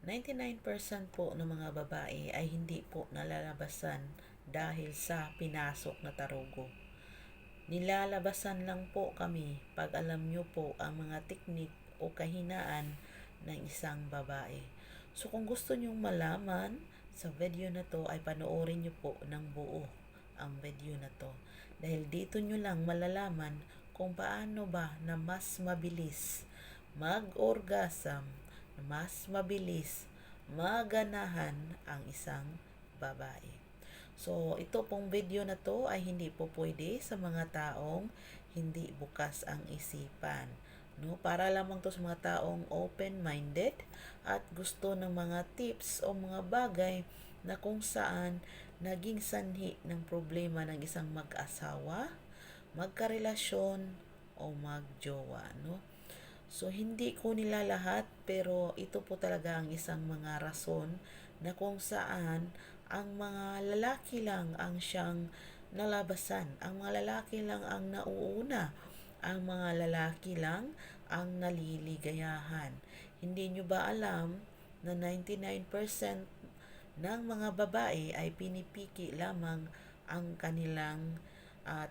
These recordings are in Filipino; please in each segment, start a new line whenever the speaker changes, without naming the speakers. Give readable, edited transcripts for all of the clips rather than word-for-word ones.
99% po ng mga babae ay hindi po nalalabasan dahil sa pinasok na tarugo. Nilalabasan lang po kami pag alam nyo po ang mga teknik o kahinaan ng isang babae. So kung gusto nyong malaman sa video na to ay panoorin nyo po ng buo ang video na to. Dahil dito nyo lang malalaman kung paano ba na mas mabilis mag-orgasm, mas mabilis maganahan ang isang babae. So, ito pong video na to ay hindi po pwede sa mga taong hindi bukas ang isipan. No? Para lamang to sa mga taong open-minded at gusto ng mga tips o mga bagay na kung saan naging sanhi ng problema ng isang mag-asawa, magkarelasyon o magjowa. No? So, hindi ko nila lahat pero ito po talaga ang isang mga rason na kung saan ang mga lalaki lang ang siyang nalabasan. Ang mga lalaki lang ang nauuna. Ang mga lalaki lang ang naliligayahan. Hindi nyo ba alam na 99% ng mga babae ay pinipiki lamang ang kanilang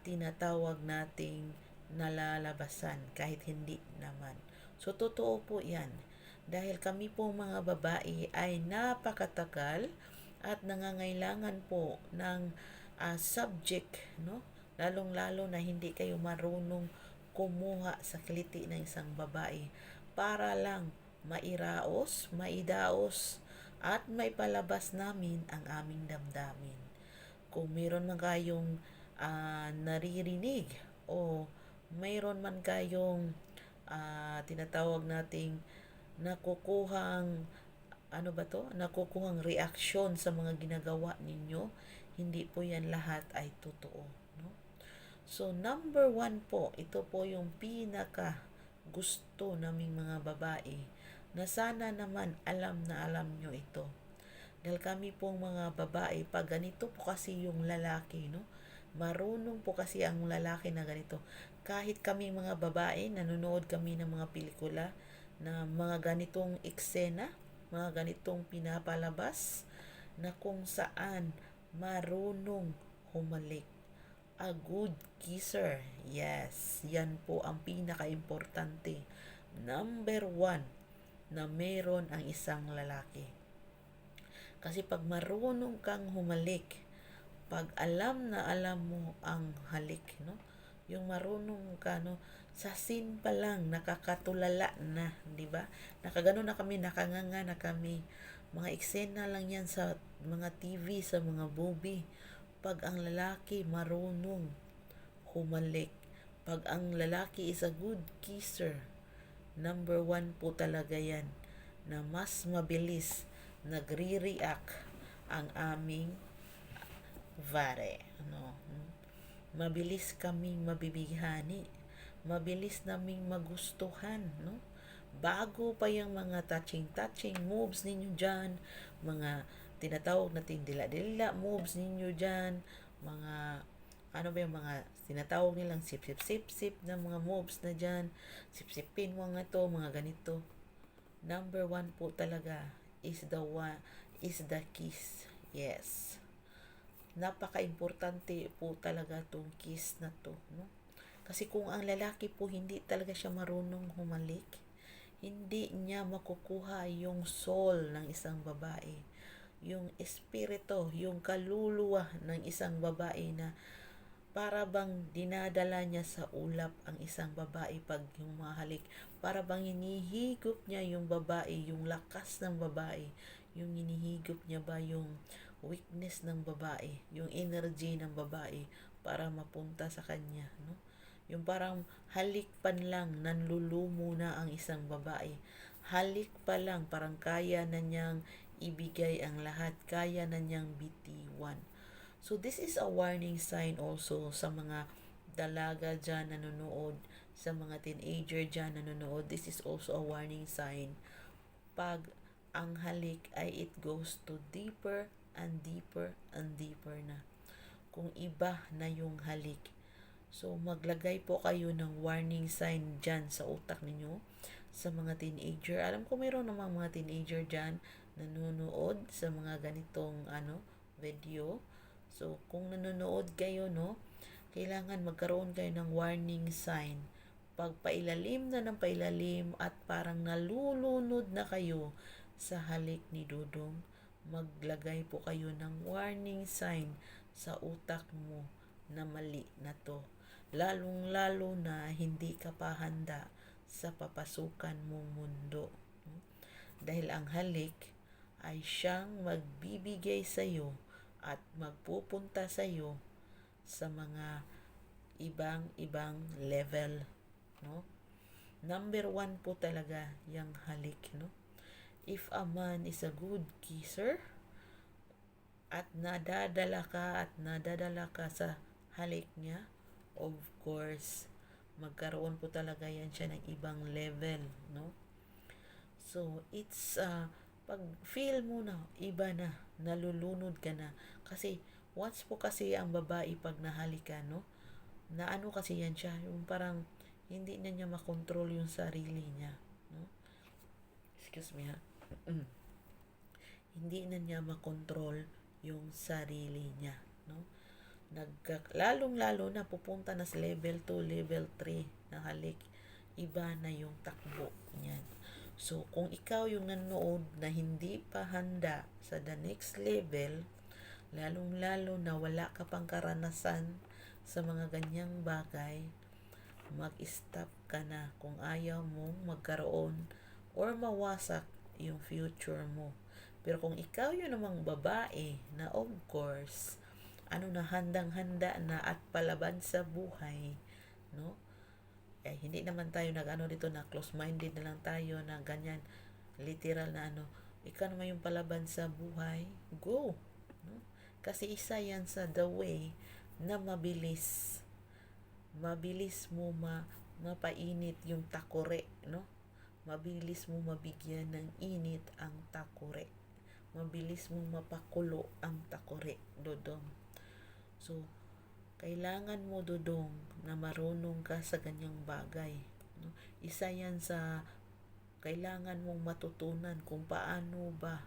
tinatawag nating nalalabasan kahit hindi naman. So, totoo po yan. Dahil kami po mga babae ay napakatagal at nangangailangan po ng subject, no? Lalong-lalo na hindi kayo marunong kumuha sa kiliti ng isang babae para lang mairaos, maidaos, at maipalabas namin ang aming damdamin. Kung mayroon man kayong naririnig o mayroon man kayong tinatawag nating nakukuhang nakukuhang reaksyon sa mga ginagawa ninyo, hindi po yan lahat ay totoo. No? So, number 1 po, ito po yung pinaka gusto naming mga babae na sana naman alam na alam nyo ito. Dahil kami pong mga babae, pag ganito po kasi yung lalaki, no? Marunong po kasi ang lalaki na ganito. Kahit kami mga babae, nanonood kami ng mga pelikula na mga ganitong eksena, mga ganitong pinapalabas na kung saan marunong humalik. A good kisser. Yes, yan po ang pinaka-importante. Number 1 na meron ang isang lalaki. Kasi pag marunong kang humalik, pag alam na alam mo ang halik, no? Yung marunong ka, no? Sa scene pa lang, nakakatulala na, di ba? Nakagano na kami, nakanganga na kami. Mga eksena lang yan sa mga TV, sa mga movie. Pag ang lalaki marunong humalik, pag ang lalaki is a good kisser, number 1 po talaga yan na mas mabilis nagre-react ang aming vare. Mabilis kaming mabibighani. Mabilis naming magustuhan. No? Bago pa yung mga touching moves ninyo dyan, mga tinatawag natin dila-dila moves ninyo dyan, mga ano ba yung mga tinatawag nilang sip-sip-sip-sip na mga moves na dyan, sip-sipin mo nga to, mga ganito. Number 1 po talaga is the kiss. Yes. Napaka-importante po talaga tong kiss na to, no? Kasi kung ang lalaki po hindi talaga siya marunong humalik, hindi niya makukuha yung soul ng isang babae, yung espiritu, yung kaluluwa ng isang babae na para bang dinadala niya sa ulap ang isang babae pag yung mahalik. Para bang hinihigop niya yung babae, yung lakas ng babae. Yung hinihigop niya ba yung weakness ng babae, yung energy ng babae para mapunta sa kanya. No? Yung parang halik pa lang, nanlulumo na ang isang babae. Halik pa lang, parang kaya na niyang ibigay ang lahat, kaya na niyang bitiwan. So, this is a warning sign also sa mga dalaga dyan na nanonood, sa mga teenager dyan na nanonood. This is also a warning sign. Pag ang halik ay it goes to deeper and deeper and deeper na. Kung iba na yung halik. So, maglagay po kayo ng warning sign dyan sa utak ninyo, sa mga teenager. Alam ko mayroon namang mga teenager dyan nanonood sa mga ganitong video. So, kung nanonood kayo, no, kailangan magkaroon kayo ng warning sign. Pag pailalim na ng pailalim at parang nalulunod na kayo sa halik ni Dudong, maglagay po kayo ng warning sign sa utak mo na mali na to. Lalong-lalo na hindi ka pa handa sa papasukan mong mundo. Dahil ang halik ay siyang magbibigay sa iyo at magpupunta sa iyo sa mga ibang level, no? Number 1 po talaga yung halik, no? If a man is a good kisser at nadadala ka sa halik niya, of course, magkaroon po talaga yan siya ng ibang level, no? So, it's pag feel mo na iba na, nalulunod ka na. Kasi once po kasi ang babae pag nahalikan, no? Na ano kasi yan siya, yung parang hindi na niya makontrol yung sarili niya, no? Excuse me ha. Hindi na niya makontrol yung sarili niya, no? Lalong-lalo na pupunta na sa level 2, level 3 na halik. Iba na yung takbo niyan. So, kung ikaw yung nanood na hindi pa handa sa the next level, lalong-lalo na wala ka pang karanasan sa mga ganyang bagay, mag-stop ka na kung ayaw mong magkaroon or mawasak yung future mo. Pero kung ikaw yun namang babae na of course, handang-handa na at palaban sa buhay, no? Hindi naman tayo dito na close-minded na lang tayo na ganyan, literal na ikaw naman yung palaban sa buhay, go, no? Kasi isa yan sa the way na mabilis mo mapainit yung takore, no? Mabilis mo mabigyan ng init ang takore, mabilis mo mapakulo ang takore, Dodong. So, kailangan mo, Dodong, na marunong ka sa ganyang bagay, no? Isa yan sa kailangan mong matutunan kung paano ba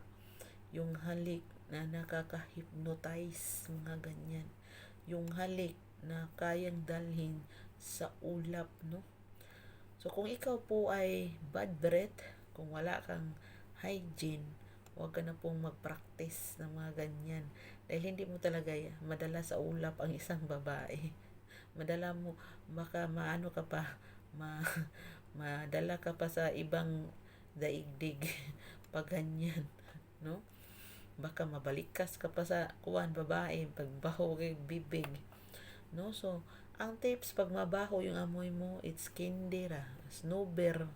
yung halik na nakaka-hypnotize, mga ganyan. Yung halik na kayang dalhin sa ulap, no? So, kung ikaw po ay bad breath, kung wala kang hygiene, huwag ka na pong mag-practice ng mga ganyan. Dahil hindi mo talaga madala sa ulap ang isang babae. Madala mo, maano ka pa, madala ka pa sa ibang daigdig pag ganyan, no? Baka mabalikas ka pa sa babae, pagbaho kay bibig, no? So, ang tips pag mabaho yung amoy mo, it's kindera, snowber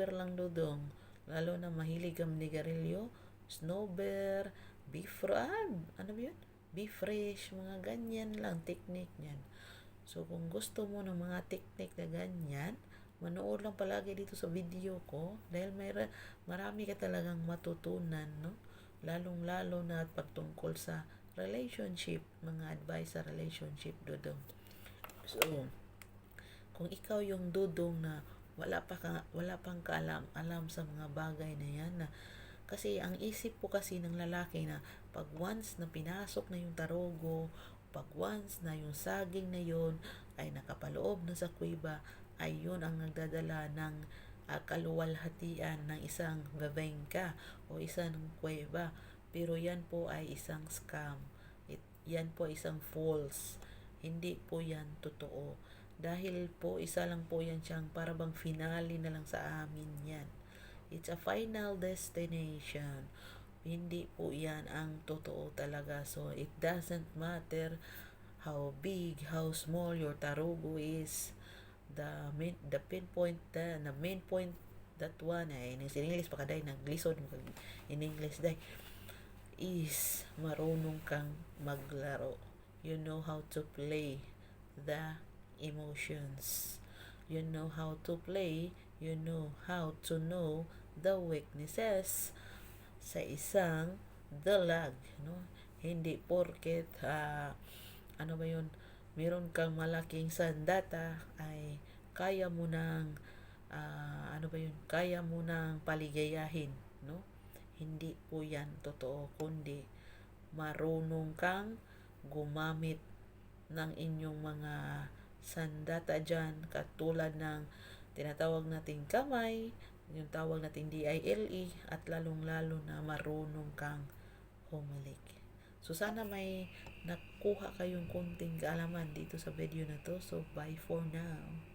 lang, Dodong. Lalo na mahilig kang nigarilyo, snowber, be fresh, mga ganyan lang technique niyan. So, kung gusto mo ng mga technique na ganyan, manood lang palagi dito sa video ko dahil marami ka talagang matutunan, no? Lalong-lalo na pagtungkol sa relationship, mga advice sa relationship, Dodong. So, kung ikaw yung Dodong na wala pang alam sa mga bagay na yan, na kasi ang isip po kasi ng lalaki na pag once na pinasok na yung tarogo, pag once na yung saging na yun ay nakapaloob na sa kuweba, ay yun ang nagdadala ng kaluwalhatian ng isang bebengka o isang kuweba. Pero yan po ay isang scam. Yan po isang false. Hindi po yan totoo. Dahil po isa lang po yan siyang parabang finale na lang sa amin yan. It's a final destination. Hindi po yan ang totoo talaga. So, it doesn't matter how big, how small your tarugo is. The main point that one ay in English pa kaday naglisod in English day is marunong kang maglaro. You know how to play the emotions. You know how to play. You know how to know the weaknesses sa isang dalag, no? Hindi porket meron kang malaking sandata ay kaya mo nang ano ba yun, kaya mo nang paligayahin, no? Hindi po yan totoo, kundi marunong kang gumamit ng inyong mga sandata dyan, katulad ng tinatawag nating kamay, yung tawag nating DILE, at lalong-lalo na marunong kang humalik. So, sana may nakuha kayong konting kaalaman dito sa video na to. So, bye for now.